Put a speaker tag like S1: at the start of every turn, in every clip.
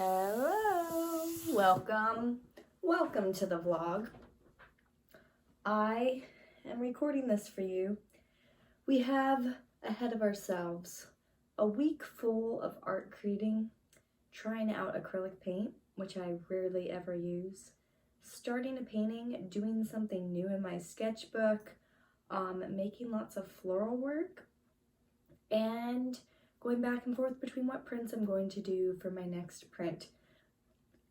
S1: Hello, welcome to the vlog. I am recording this for you. We have ahead of ourselves a week full of art creating, trying out acrylic paint, which I rarely ever use, starting a painting, doing something new in my sketchbook, making lots of floral work, and going back and forth between what prints I'm going to do for my next print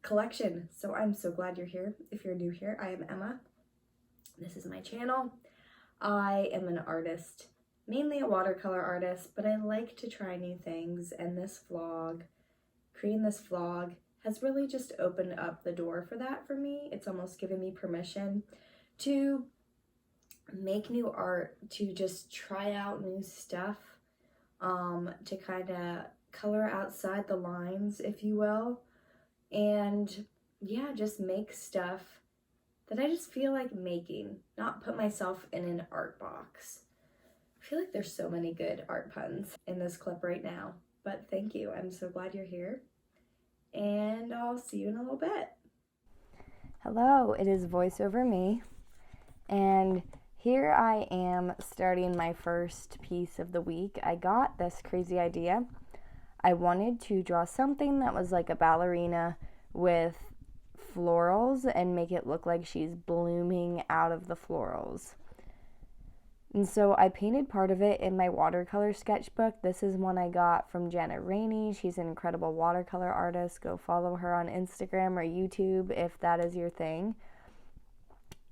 S1: collection. So I'm so glad you're here. If you're new here, I am Emma. This is my channel. I am an artist, mainly a watercolor artist, but I like to try new things, and creating this vlog has really just opened up the door for that for me. It's almost given me permission to make new art, to just try out new stuff, to kind of color outside the lines, if you will, and yeah, just make stuff that I just feel like making, not put myself in an art box. I feel like there's so many good art puns in this clip right now, but thank you. I'm so glad you're here, and I'll see you in a little bit.
S2: Hello, it is voice over me, and here I am starting my first piece of the week. I got this crazy idea. I wanted to draw something that was like a ballerina with florals and make it look like she's blooming out of the florals. And so I painted part of it in my watercolor sketchbook. This is one I got from Jenna Rainey. She's an incredible watercolor artist. Go follow her on Instagram or YouTube if that is your thing.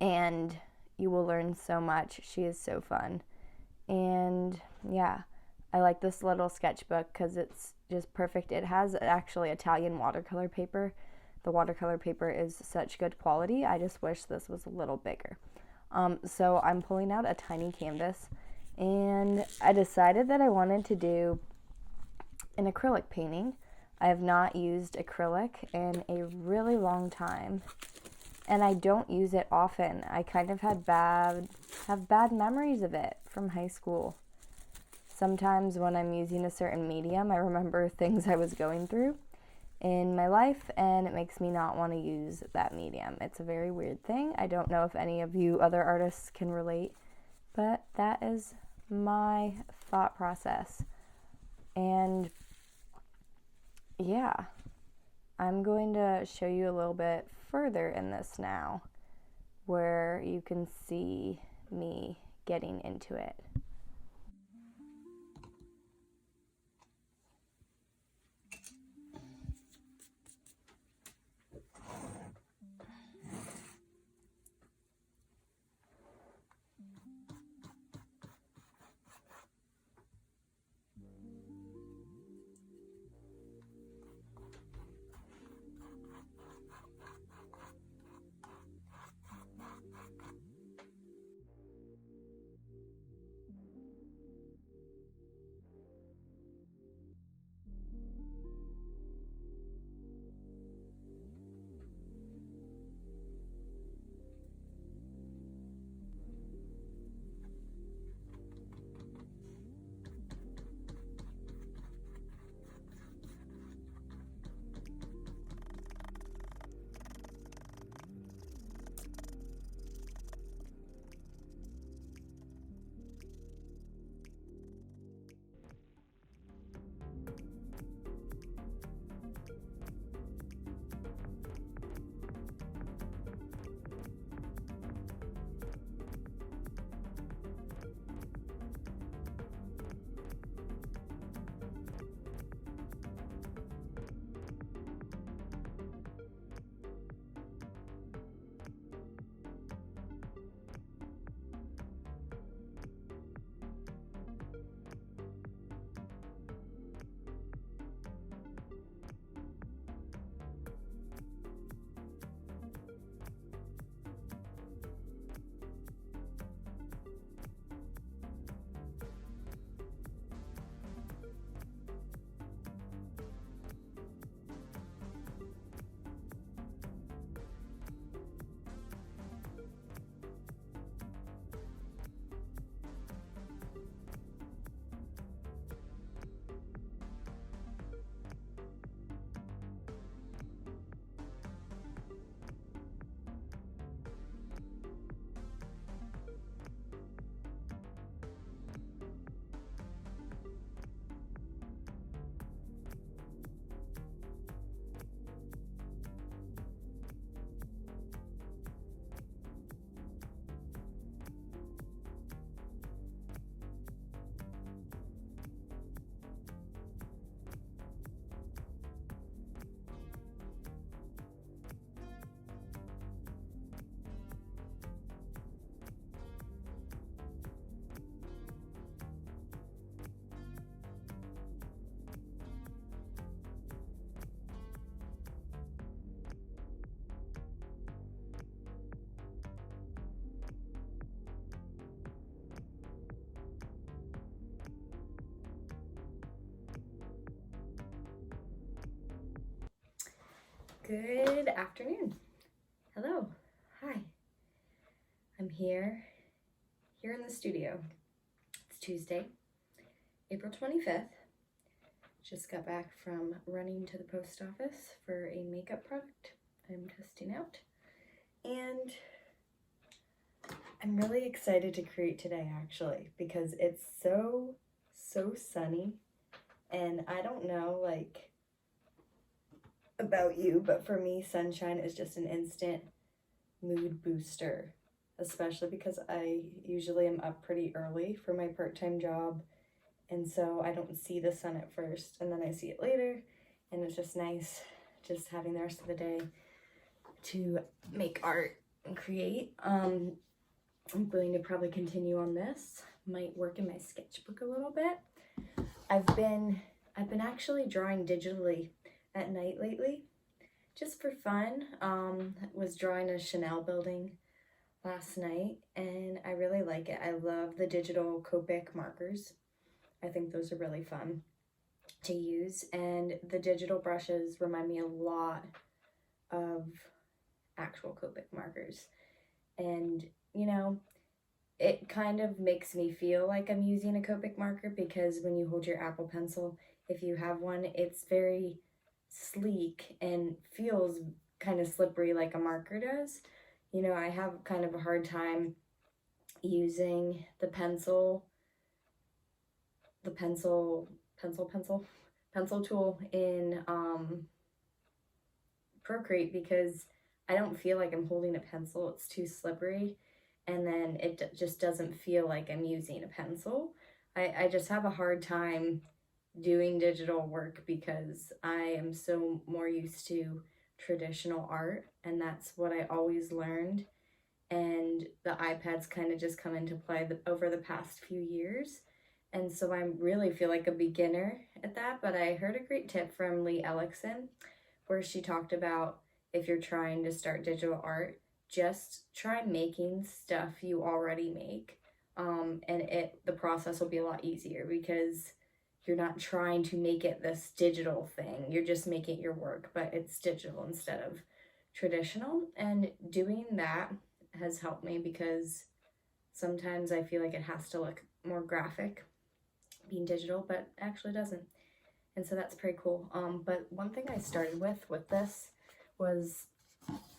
S2: And you will learn so much. She is so fun. And yeah, I like this little sketchbook because it's just perfect. It has actually Italian watercolor paper. The watercolor paper is such good quality. I just wish this was a little bigger. So I'm pulling out a tiny canvas, and I decided that I wanted to do an acrylic painting. I have not used acrylic in a really long time, and I don't use it often. I kind of have bad memories of it from high school. Sometimes when I'm using a certain medium, I remember things I was going through in my life, and it makes me not want to use that medium. It's a very weird thing. I don't know if any of you other artists can relate, but that is my thought process. And yeah, I'm going to show you a little bit further in this now, where you can see me getting into it.
S1: Good afternoon. Hello. Hi. I'm here in the studio. It's Tuesday, April 25th. Just got back from running to the post office for a makeup product I'm testing out. And I'm really excited to create today, actually, because it's so sunny. And I don't know, like, about you, but for me, sunshine is just an instant mood booster, especially because I usually am up pretty early for my part-time job, and so I don't see the sun at first, and then I see it later, and it's just nice just having the rest of the day to make art and create. I'm going to probably continue on this, might work in my sketchbook a little bit. I've been actually drawing digitally at night lately, just for fun. Was drawing a Chanel building last night, and I really like it. I love the digital Copic markers. I think those are really fun to use, and the digital brushes remind me a lot of actual Copic markers. And, you know, it kind of makes me feel like I'm using a Copic marker, because when you hold your Apple Pencil, if you have one, it's very sleek and feels kind of slippery like a marker does. You know, I have kind of a hard time using the pencil tool in Procreate, because I don't feel like I'm holding a pencil. It's too slippery, and then it just doesn't feel like I'm using a pencil. I just have a hard time doing digital work because I am so more used to traditional art, and that's what I always learned. And the iPad's kind of just come into play over the past few years. And so I really feel like a beginner at that, but I heard a great tip from Lee Ellickson where she talked about, if you're trying to start digital art, just try making stuff you already make. And the process will be a lot easier, because you're not trying to make it this digital thing. You're just making your work, but it's digital instead of traditional. And doing that has helped me, because sometimes I feel like it has to look more graphic being digital, but actually doesn't. And so that's pretty cool. But one thing I started with this was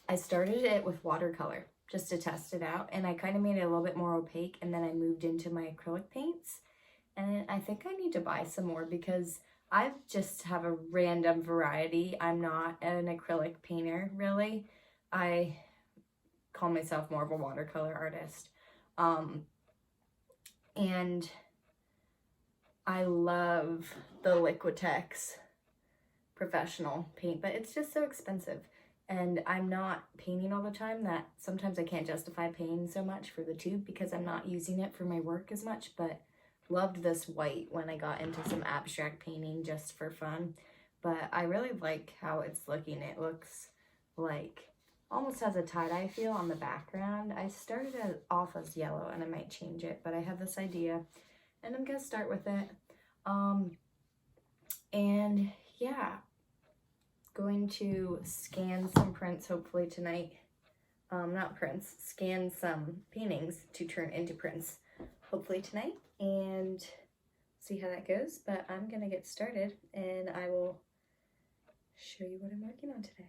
S1: I started it with watercolor just to test it out. And I kind of made it a little bit more opaque, and then I moved into my acrylic paints. And I think I need to buy some more, because I just have a random variety. I'm not an acrylic painter, really. I call myself more of a watercolor artist. And I love the Liquitex professional paint, but it's just so expensive. And I'm not painting all the time, that sometimes I can't justify paying so much for the tube, because I'm not using it for my work as much. But loved this white when I got into some abstract painting just for fun. But I really like how it's looking. It looks like almost has a tie-dye feel on the background. I started it off as yellow, and I might change it, but I have this idea and I'm gonna start with it. And yeah, going to scan some prints hopefully tonight. Not prints, scan some paintings to turn into prints hopefully tonight, and see how that goes. But I'm gonna get started, and I will show you what I'm working on today.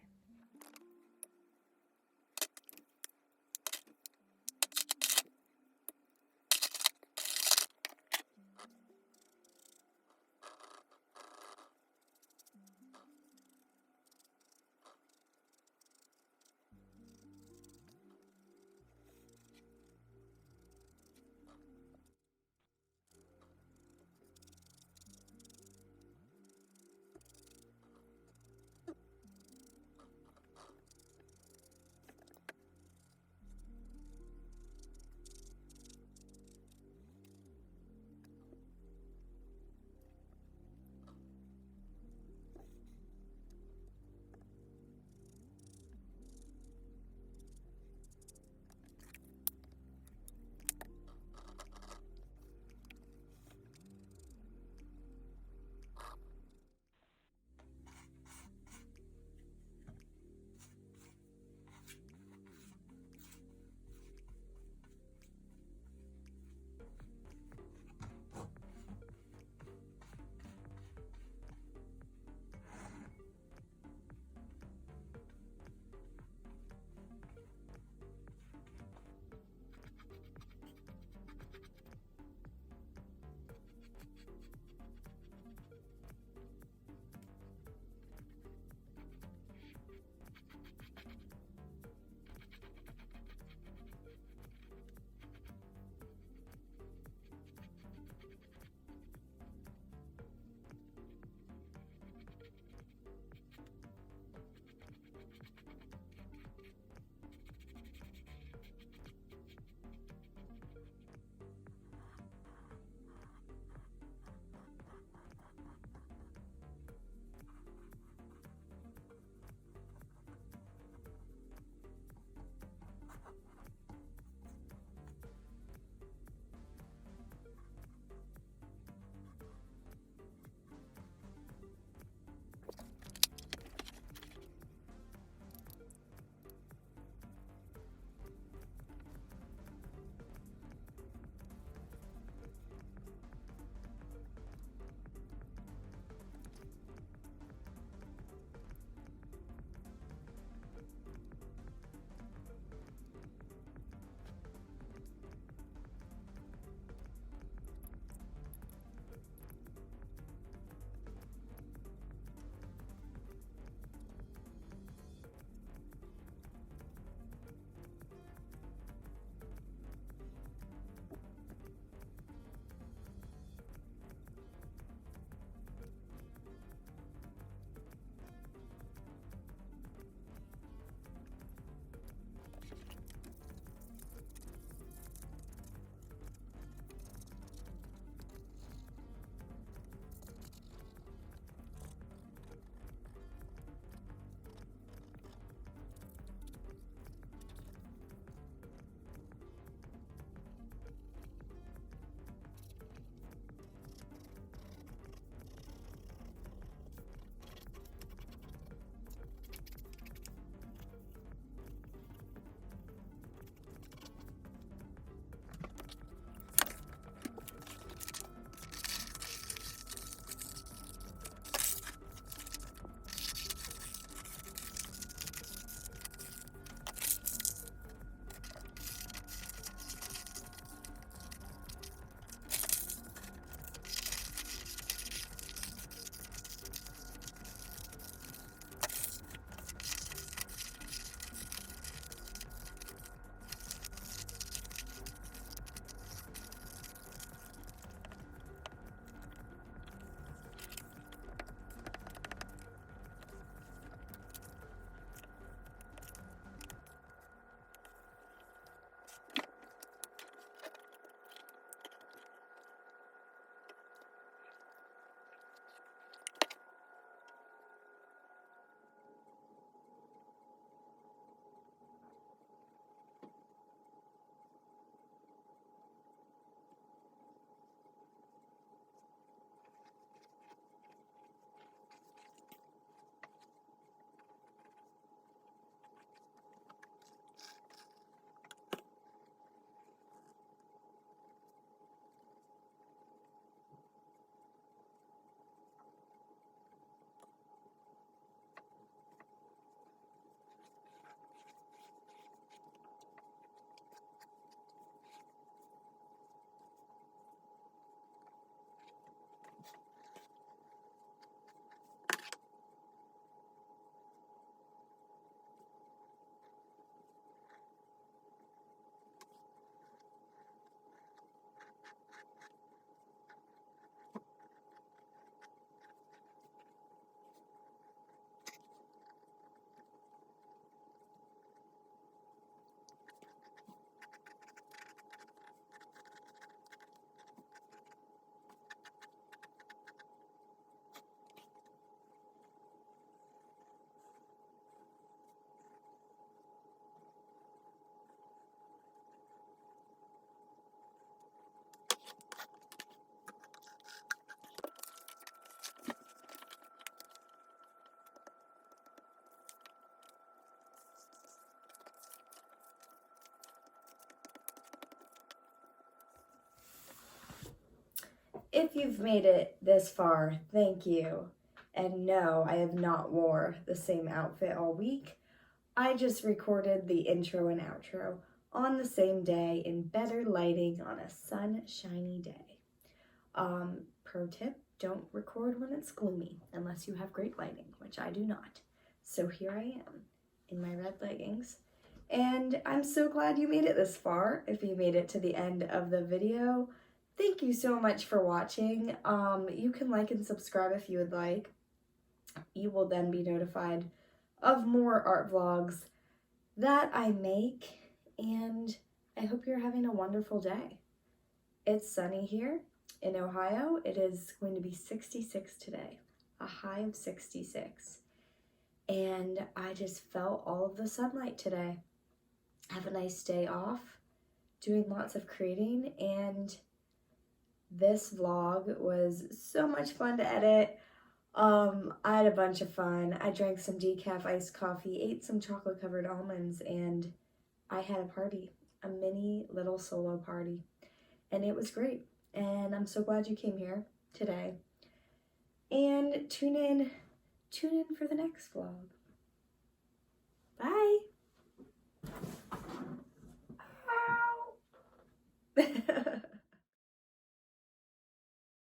S1: If you've made it this far, thank you. And no, I have not wore the same outfit all week. I just recorded the intro and outro on the same day in better lighting on a sunshiny day. Pro tip, don't record when it's gloomy unless you have great lighting, which I do not. So here I am in my red leggings. And I'm so glad you made it this far. If you made it to the end of the video, thank you so much for watching. You can like and subscribe if you would like. You will then be notified of more art vlogs that I make, and I hope you're having a wonderful day. It's sunny here in Ohio. It is going to be 66 today, a high of 66. And I just felt all of the sunlight today. Have a nice day off, doing lots of creating, and this vlog was so much fun to edit. I had a bunch of fun. I drank some decaf iced coffee, ate some chocolate covered almonds, and I had a party, a mini little solo party, and it was great. And I'm so glad you came here today. And tune in for the next vlog. Bye.